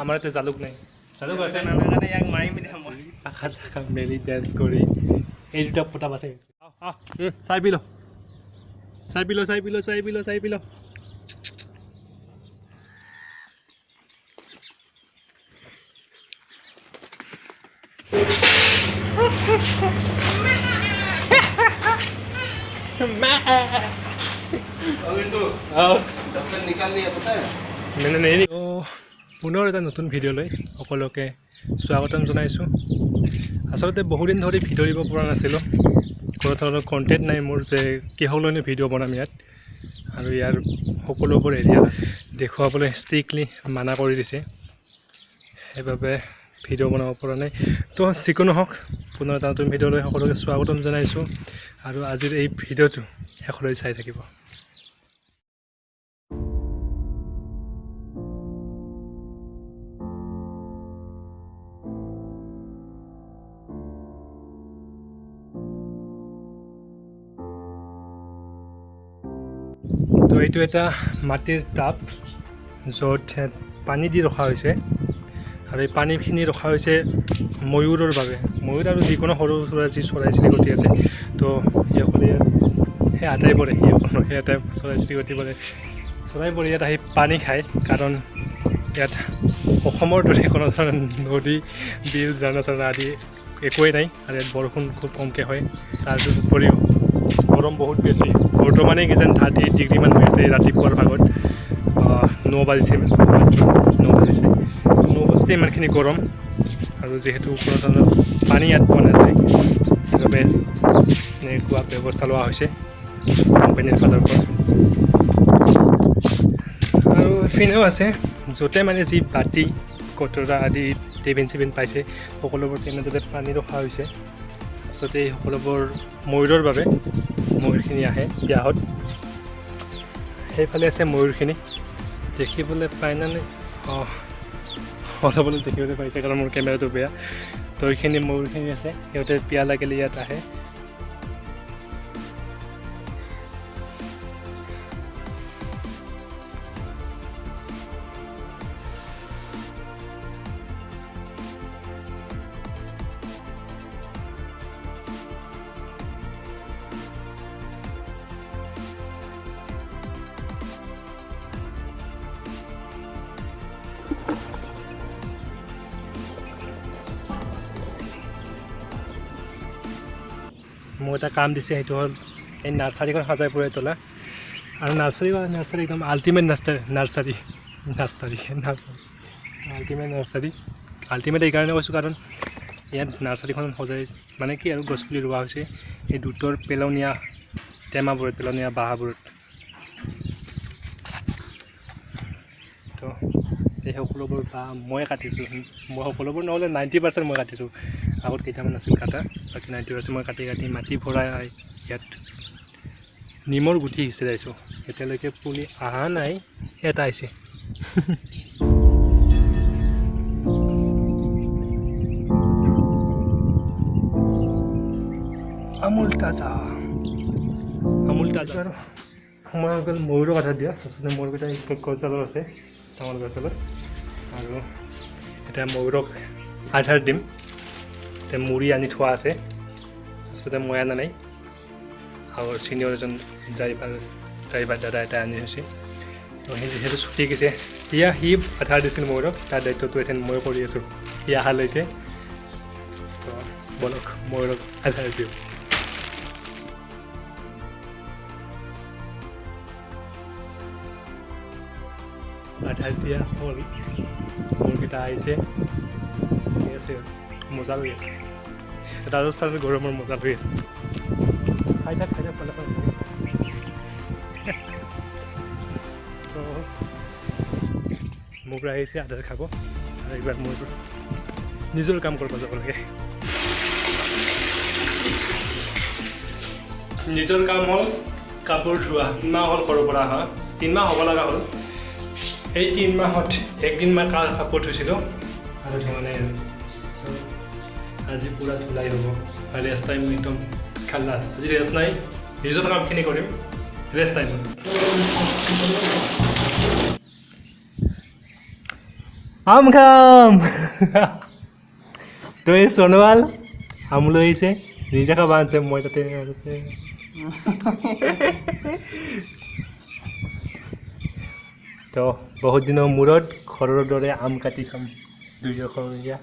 আমাৰ ইয়াতে জালুক নাই জালুক আছে নানাগানে ইয়াক মাৰি পিনে মই পাখা চাখা মেলি ডেন্স কৰি এই দুটা পতা বাছে চাই পিলো চাই পিলো চাই পিলো চাই পিলো চাই পিলো পুনৰ এটা নতুন ভিডিঅ'লৈ সকলোকে স্বাগতম জনাইছোঁ। আচলতে বহুদিন ধৰি ভিডিঅ' দিব পৰা নাছিলোঁ, কোনো ধৰণৰ কণ্টেণ্ট নাই মোৰ যে কিহলৈনো ভিডিঅ' বনাম ইয়াত, আৰু ইয়াৰ সকলোবোৰ এৰিয়া দেখুৱাবলৈ ষ্ট্ৰিক্টলি মানা কৰি দিছে, সেইবাবে ভিডিঅ' বনাব পৰা নাই। তো যিকোনো হওক, পুনৰ এটা নতুন ভিডিঅ'লৈ সকলোকে স্বাগতম জনাইছোঁ, আৰু আজিৰ এই ভিডিঅ'টো শেষলৈ চাই থাকিব। তো এইটো এটা মাটিৰ টাব য'ত পানী দি ৰখা হৈছে, আৰু এই পানীখিনি ৰখা হৈছে ময়ূৰৰ বাবে। ময়ূৰ আৰু যিকোনো সৰু সুৰা যি চৰাই চিৰিকটি আছে, তো সেইসকলে ইয়াত সেই আটাইবোৰে সেই আটাই চৰাই চিৰিকটিবোৰে চৰাইবোৰে ইয়াত আহি পানী খায়, কাৰণ ইয়াত অসমৰ দৰে কোনো ধৰণৰ নদী বিল ঝৰ্ণা চৰ্ণা আদি একোৱেই নাই, আৰু ইয়াত বৰষুণ খুব কমকৈ হয়। তাৰ উপৰিও গৰম বহুত বেছি, বৰ্তমানে কিজান 30 ডিগ্ৰীমান হৈ আছে ৰাতিপুৱাৰ ভাগত। 9 বাজিছে, 9 বাজিতে ইমানখিনি গৰম, আৰু যিহেতু কোনো ধৰণৰ পানী ইয়াত পোৱা নাযায়, সেইবাবে এনেকুৱা ব্যৱস্থা লোৱা হৈছে কোম্পানীৰ ফালৰ পৰা। আৰু এইপিনেও আছে, য'তে মানে যি বাতি কটৰা আদি টিফিন চিফিন পাইছে সকলোবোৰ তেনেদৰে পানী ৰখা হৈছে। আচলতে এই সকলোবোৰ ময়ূৰৰ বাবে, ময়ূৰখিনি আহে বিয়াহত। সেইফালে আছে ময়ূৰখিনি, দেখিবলৈ পায় নে? অলপ অলপ দেখিবলৈ পাইছে, কাৰণ মোৰ কেমেৰাটো বেয়া। তো এইখিনি ময়ূৰখিনি আছে, সিহঁতে পিয়া লাগিলে ইয়াত আহে। মোক এটা কাম দিছে, সেইটো হ'ল এই নাৰ্চাৰীখন সজাই পৰাই তোলা। আৰু নাৰ্চাৰী একদম ultimate nursery ultimate nursery. Ultimate এইকাৰণে কৈছোঁ, কাৰণ ইয়াত নাৰ্চাৰীখন সজাই মানে কি আৰু গছপুলি ৰোৱা হৈছে এই দুটৰ পেলনীয়া টেমাবোৰত, পেলনীয়া বাঁহবোৰত। তো এই সকলোবোৰ বাঁহ মই কাটিছোঁ, মই সকলোবোৰ নহ'লে 90% মই কাটিছোঁ। আগত কেইটামান আছিল কাটা, বাকী 90% মই কাটি মাটি ভৰাই ইয়াত নিমৰ গুটি সিঁচাইছোঁ। এতিয়ালৈকে পুলি অহা নাই, এটা আহিছে। আমুল তাজা আৰু সময় হৈ গ'ল ময়ূৰৰ কথা দিয়া। আচলতে ময়ূৰকেইটা গছডালত আছে, ডাঙৰ গছডালত, আৰু এতিয়া ময়ূৰক আধাৰ দিম। এতিয়া মুড়ি আনি থোৱা আছে, আচলতে মই আনা নাই, আগৰ চিনিয়ৰ এজন ড্ৰাইভাৰ দাদা এটা আনি হৈছে। তো সি যিহেতু ছুটি গৈছে, সি আধাৰ দিছিল ময়ূৰক, তাৰ দায়িত্বটো এতিয়া মই কৰি আছোঁ সি অহালৈকে। তো বলক ময়ূৰক আধাৰ দিওঁ। আধাৰ দিয়া হ'ল, ময়ূৰকেইটা আহিছে, ঠিক আছে, মজা লৈ আছে। ৰাজস্থানৰ গৰমৰ মজা লৈ আছে। খাই থাক পালে মোৰ আহিছে আধাৰ খাব, আৰু এইবাৰ মোৰ নিজৰ কাম কৰিব যাব লাগে। নিজৰ কাম হ'ল কাপোৰ ধোৱা। 3 মাহ হ'ল ঘৰৰ পৰা অহা, 3 মাহ হ'ব লগা হ'ল। এই 3 মাহত একদিন মই কাপোৰ ধুইছিলোঁ, আৰু মানে আজি পূৰা ধুলাই হ'ব। ৰেষ্ট টাইম একদম খালাছ, আজি ৰেষ্ট নাই, নিজৰ কামখিনি কৰিম, ৰেষ্ট টাইম। আম খাম তো এই সোনোৱাল আম লৈ আহিছে নিজে খাব আনছে মই তাতে তো বহুত দিনৰ মূৰত ঘৰৰ দৰে আম কাটি খাম দুই অসমীয়া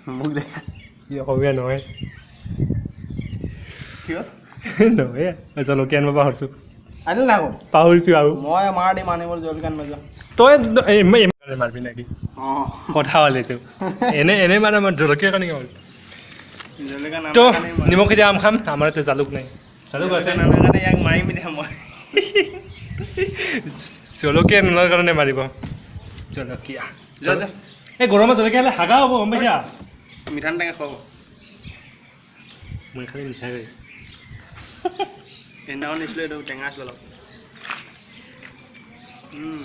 মোক দেখা ই অসমীয়া নহয় কিয় নহয় জলকীয়া আনিব পাহৰিছোঁ আনিল না আকৌ পাহৰিছোঁ আৰু মই মাৰ দিম আনিবলৈ জলকীয়া আনিব যাম তই মাৰিবি নেকি অঁ কথা হ'লেতো এনে মানে মই জলকীয়া কাৰণে হ'ল জলকীয়া তো নানাৰ নিমখ দিয়া আম খাম আমাৰ ইয়াতে জালুক নাই জালুক আছে কাৰণে ইয়াক মাৰিম এতিয়া মই জলকীয়া নোলোৱাৰ কাৰণে মাৰিব জলকীয়া যা যা এই গৰমত জলকীয়া হ'লে হাগা হ'ব গম পাইছা মিঠান টেঙা খুৱাব মই খালি মিঠাই খাই সেইদিনাখন নিছিলোঁ এইটো টেঙা আছিলে অলপ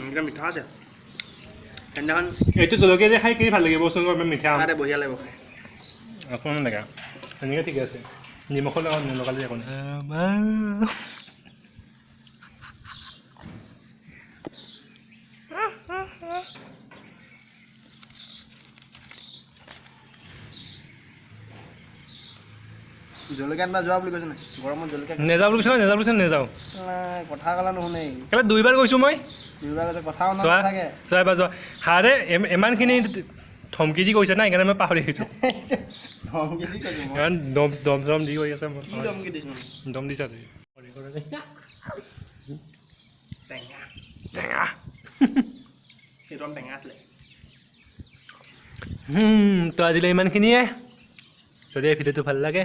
একদম মিঠা আছে সেইদিনাখন এইটো জলকীয়া যে খাই কি ভাল লাগে বস্তু মিঠা আম খাওঁতে বঢ়িয়া লাগিব খাই অকণমান লাগে সেনেকৈ ঠিকে আছে নিমখৰ লগত নলগালে একো নাই জলকীয়া আনিব যোৱা বুলি কৈছে নাই গৰমত জলকীয়া নেযাওঁ বুলি কৈছে নেযাওঁ কথা ক'লা নুশুনেই কেলৈ দুইবাৰ কৈছোঁ মই দুইবাৰ কৈছে কথাও চোৱা নাথাকে চোৱা এবাৰ চোৱা হাৰে ইমানখিনি ধমকি দি কৈছে না সেইকাৰণে মই পাহৰি আহিছোঁ ধমকি দি কৈছোঁ মই ইমান দম দি কৈ আছে মই কি ধমকি দিছোঁ দম দিছা তুমি টেঙা টেঙা সেইটো টেঙা আছিলে তো আজিলৈ ইমানখিনিয়ে যদি এই ভিডিঅ'টো ভাল লাগে